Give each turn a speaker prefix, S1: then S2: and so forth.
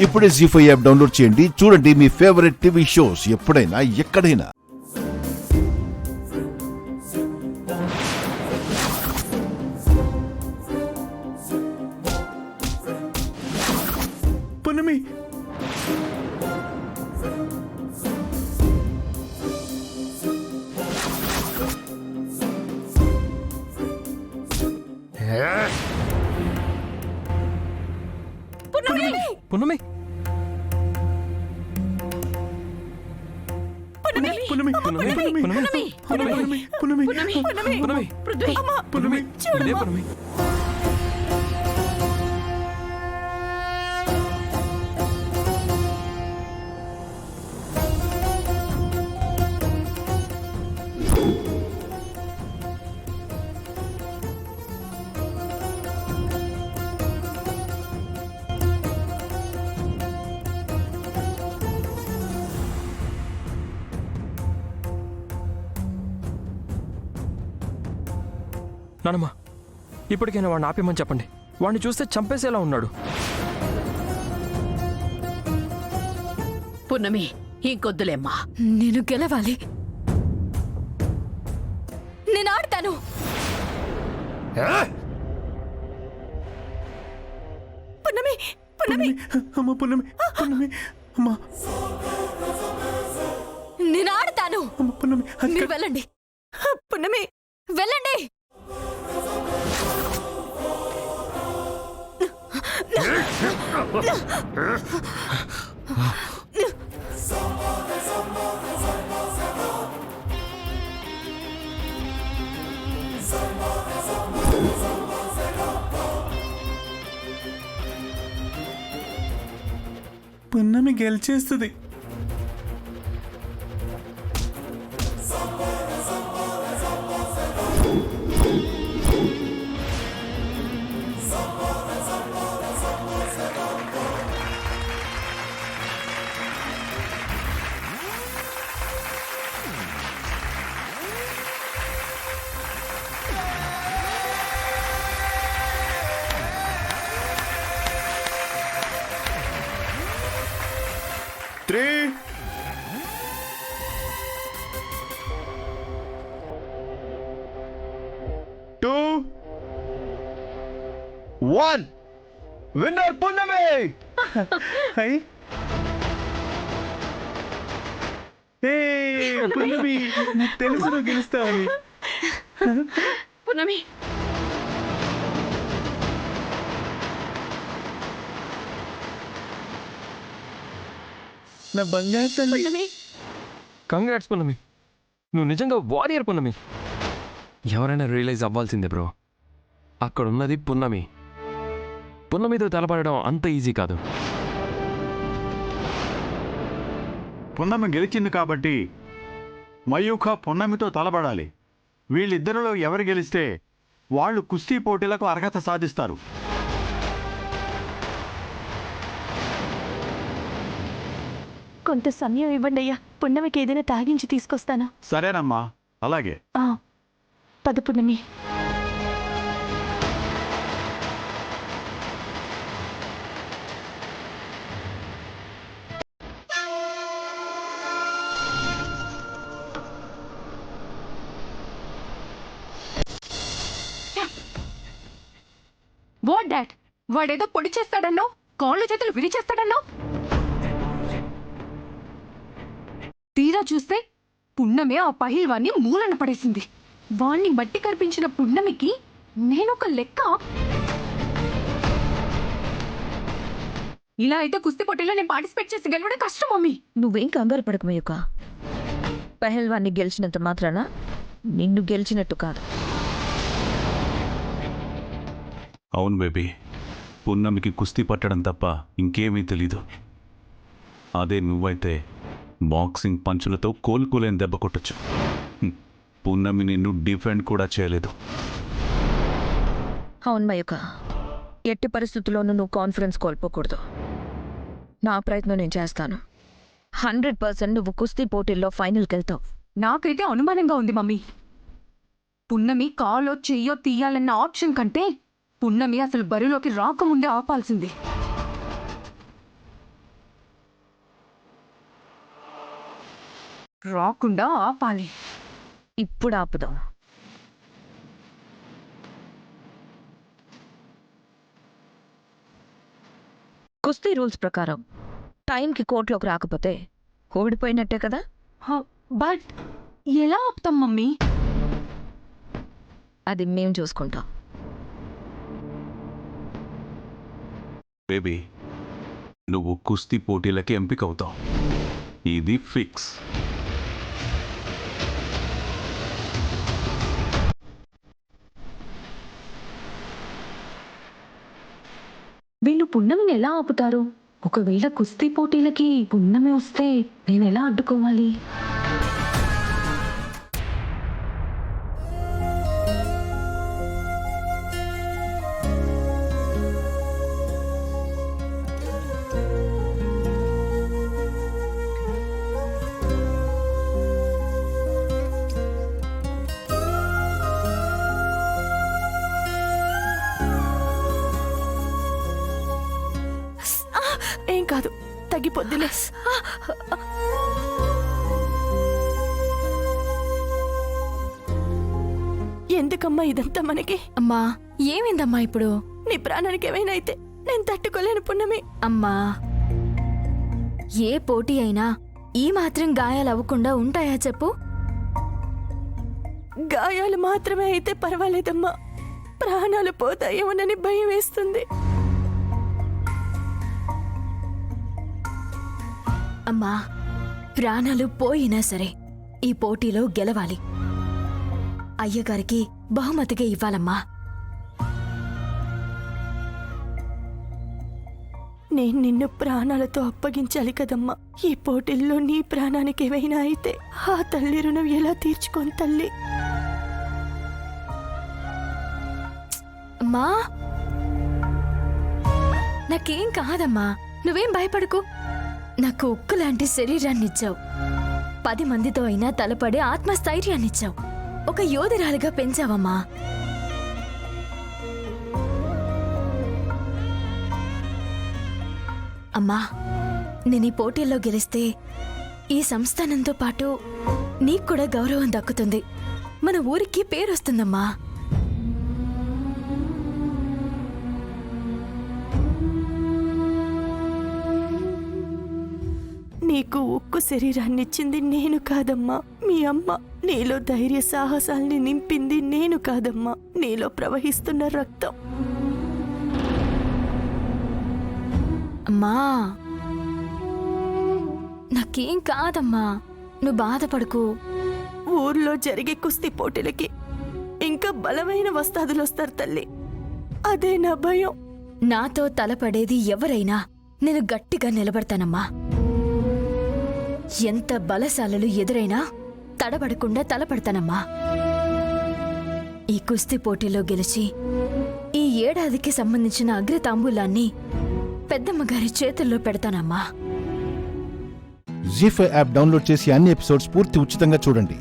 S1: ఇప్పుడే జీ5 app download చేయండి. చూడండి మీ ఫేవరెట్ టీవీ షోస్ ఎప్పుడైనా ఎక్కడైనా.
S2: పున్నమి,
S3: పున్నమి
S2: పున్నమి, పున్నమి, పున్నమి, పున్నమి, పున్నమి,
S3: పున్నమి
S2: పున్నమి,
S3: ఇదే పున్నమి. నానమ్మ, ఇప్పటికైనా వాడిని ఆపేమని చెప్పండి. వాడిని చూస్తే చంపేసేలా ఉన్నాడు.
S4: పున్నమి, ఇంకొద్దులేమ్మా.
S5: నేను గెలవాలి. నేను ఆడతాను. పున్నమి, పున్నమి,
S2: అమ్మ, పున్నమి, పున్నమి, అమ్మ,
S5: నేను ఆడతాను.
S2: అమ్మ, పున్నమి,
S5: మీరు వెళ్ళండి. పున్నమి, వెళ్ళండి.
S2: పున్నమి గెలిచేస్తుంది. త్రీ, 2, 1. విన్నర్ పున్నమి. హై, పున్నమి, నాకు తెలుసు నువ్వు గెలుస్తావని.
S4: పున్నమి,
S2: నా బంగారు తల్లి.
S4: పున్నమి,
S3: కంగ్రాట్స్ పున్నమి, నువ్వు నిజంగా వారియర్ పున్నమి. ఎవరైనా రియలైజ్ అవ్వాల్సిందే బ్రో, అక్కడున్నది పున్నమి. పున్నమితో తలపడడం అంత ఈజీ కాదు.
S6: పున్నమి గెలిచింది కాబట్టి మయూఖ పున్నమితో తలబడాలి. వీళ్ళిద్దరిలో ఎవరు గెలిస్తే వాళ్ళు కుస్తీ పోటీలకు అర్హత సాధిస్తారు.
S5: కొంత సమయం ఇవ్వండి అయ్యా. పున్నమికి ఏదైనా తాగించి తీసుకొస్తాను.
S6: సరేనమ్మా, అలాగే.
S5: పద పున్నమి.
S7: What dot? వాడేదో పొడి చేస్తాడన్నో, కాళ్ళు చేతులు విరిచేస్తాడన్నో. తీరా చూస్తే పున్నమే ఆ పహిల్వాన్ని మూలన పడేసింది. వాణ్ణి బట్టి కనిపించిన పున్నమికి నేనొక లెక్క. ఇలా అయితే కుస్తీ పోటీలో నేను పార్టిసిపేట్ చేసి గెలవడం కష్టం మమ్మీ.
S8: నువ్వేం కంగారు పడకు మయూక. పహల్వాన్ని గెలిచినంత మాత్రాన నిన్ను గెలిచినట్టు కాదు.
S9: అవును బేబీ, పున్నమికి కుస్తీ పట్టడం తప్ప ఇంకేమీ తెలీదు. అదే నువ్వైతే బాక్సింగ్ పంచులతో కోలుకోలేని దెబ్బ కొట్టచ్చు. పున్నమి నిన్ను డిఫెండ్ కూడా చేయలేదు.
S8: అవును మయూక, ఎట్టి పరిస్థితుల్లోనూ నువ్వు కాన్ఫిడెన్స్ కోల్పోకూడదు. నా ప్రయత్నం నేను చేస్తాను. 100% నువ్వు కుస్తీ పోటీల్లో ఫైనల్కి వెళ్తావు.
S7: నాకైతే అనుమానంగా ఉంది మమ్మీ. పున్నమి కాలో చెయ్యో తీయాలన్న ఆప్షన్ కంటే పున్నమి అసలు బరిలోకి రాకముందే ఆపాల్సింది. రాకుండా ఆపాలి.
S8: ఇప్పుడు ఆపుదాం. కుస్తీ రూల్స్ ప్రకారం టైంకి కోర్టులోకి రాకపోతే ఓడిపోయినట్టే కదా.
S7: బట్ ఎలా ఆపుతాం మమ్మీ?
S8: అది మేం చూసుకుంటాం.
S9: బేబీ, నువ్వు కుస్తీ పోటీలకి ఎంపిక అవుతావు. ఇది ఫిక్స్.
S7: వీళ్ళు పున్నమిని ఎలా ఆపుతారు? ఒకవేళ కుస్తీ పోటీలకి పున్నమి వస్తే నేను ఎలా అడ్డుకోవాలి?
S5: ఏం కాదు, తగ్గిపోద్దిలే. ఎందుకమ్మా ఇదంతా మనకి?
S10: అమ్మా ఏమైందమ్మా ఇప్పుడు?
S5: నీ ప్రాణానికి ఏమైనా అయితే నేను తట్టుకోలేను పున్నమి.
S10: అమ్మా ఏ పోటీ అయినా ఈ మాత్రం గాయాలు అవ్వకుండా ఉంటాయా చెప్పు?
S5: గాయాలు మాత్రమే అయితే పర్వాలేదమ్మా, ప్రాణాలు పోతాయేమోనని భయం వేస్తుంది.
S10: అమ్మా ప్రాణాలు పోయినా సరే ఈ పోటీలో గెలవాలి. అయ్యగారికి బహుమతిగా ఇవ్వాలమ్మా.
S5: నేను నిన్ను ప్రాణాలతో అప్పగించాలి కదమ్మా. ఈ పోటీల్లో నీ ప్రాణానికి ఏమైనా అయితే ఆ తల్లి రుణం ఎలా తీర్చుకోను తల్లి?
S10: అమ్మా నాకేం కాదమ్మా, నువ్వేం భయపడకు. నాకు ఉక్కు లాంటి శరీరాన్నిచ్చావు. 10 మందితో అయినా తలపడి ఆత్మస్థైర్యాన్నిచ్చావు. ఒక యోధురాలుగా పెంచావమ్మా. అమ్మా నేను ఈ పోటీల్లో గెలిస్తే ఈ సంస్థానంతో పాటు నీకు కూడా గౌరవం దక్కుతుంది. మన ఊరికి పేరొస్తుందమ్మా.
S5: నీకు ఉక్కు శరీరాన్నిచ్చింది నేను కాదమ్మా, మీ అమ్మ. నీలో ధైర్య సాహసాల్ని నింపింది నేను కాదమ్మా, నీలో ప్రవహిస్తున్న రక్తం.
S10: అమ్మా నాకేం కాదమ్మా, నువ్వు బాధపడకు.
S5: ఊర్లో జరిగే కుస్తీ పోటీలకి ఇంకా బలమైన వస్తాదులు వస్తారు తల్లి, అదే నా భయం.
S10: నాతో తలపడేది ఎవరైనా నేను గట్టిగా నిలబడతానమ్మా. ఎంత బలశాలలు ఎదురైనా తడబడకుండా తలపడతానమ్మా. ఈ కుస్తీ పోటీలో గెలిచి ఈ ఏడాదికి సంబంధించిన అగ్రతాంబూలాన్ని పెద్దమ్మగారి చేతుల్లో పెడతానమ్మా.
S1: జీ5 యాప్ డౌన్లోడ్ చేసి అన్ని ఎపిసోడ్స్ పూర్తి ఉచితంగా చూడండి.